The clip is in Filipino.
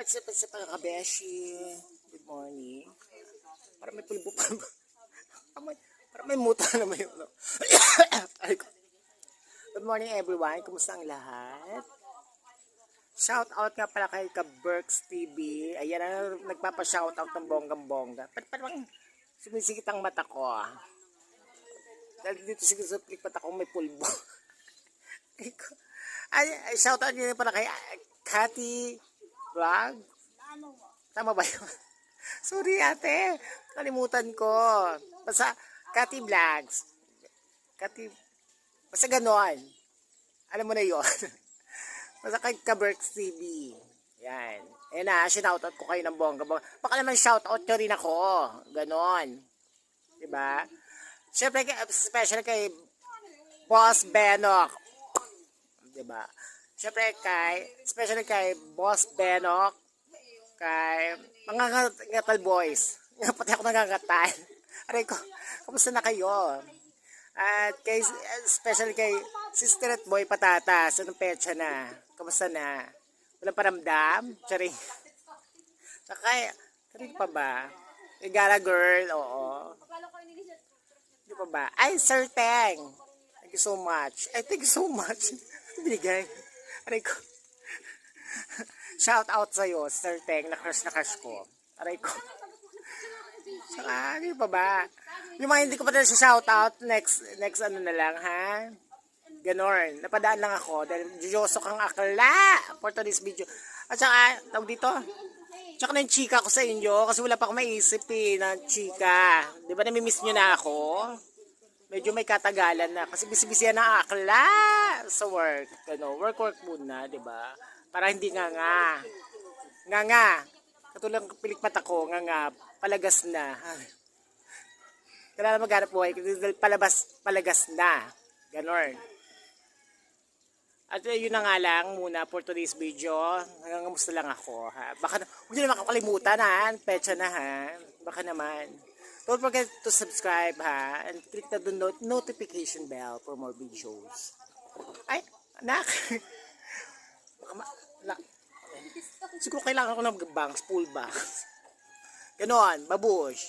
What's up sa mga kabeshi? Good morning. Para may pulbo pa. Para may muta na may ano. Good morning everyone. Kumusta ang lahat? Shout out nga pala kay Kaberks TV. Ayan na nagpapa-shout out ng bonggang-bongga. Parang sumisikit ang mata ko. Dahil dito sa mata ko may pulbo. Ay, shout out nyo pala kay Cathy Vlog. Tama ba yun? Sorry ate. Kalimutan ko. Basta Cathy Vlogs. Basta ganon. Alam mo na yun. Basta kay Kaberks TV. Yan. Ayan na, shoutout ko kayo ng bongga. Baka naman shoutout nyo rin ako. Ganon. Diba? Siyempre, special kay Boss Benok. Diba? Siyempre, special kay Boss Benok. Kay mga ngatal boys. Pati ako nangangatal. Aray ko, kamusta na kayo? At kay, special kay Sister at Boy Patatas. Anong petsa na? Kamusta na? Walang paramdam? Charing. Saka, karin pa ba? Igala girl, oo. Hindi pa ba? Ay, Sir Teng. Thank you so much. Ay, thank you so much. Binigay. Aray ko. Shout out sa'yo, Sir Teng. Na-crush ko. Aray ko. Saka, hindi pa ba? Yung mga hindi ko pa talaga shout out, next ano na lang, ha? Ganon. Napadaan lang ako dahil jujosok ang akla for today's video. At saka, tawag dito. Tsaka na yung chika ko sa inyo kasi wala pa akong maisip ng chika. Di ba namimiss nyo na ako? Medyo may katagalan na kasi busy-busy yan ang akla sa work. Ano, work muna, di ba? Para hindi nga. Katulad ng pilikpat ako, palagas na. Kailangan maghanap buhay, palagas na. Ganon. At yun na nga lang muna for today's video. Hanggang kamusta lang ako. Ha? Baka, huwag nyo na makakalimutan ha. Petsa na ha. Baka naman. Don't forget to subscribe ha. And click the notification bell for more videos. Ay, anak. Siguro kailangan ko ng bangs, full bangs. Ganon, babush.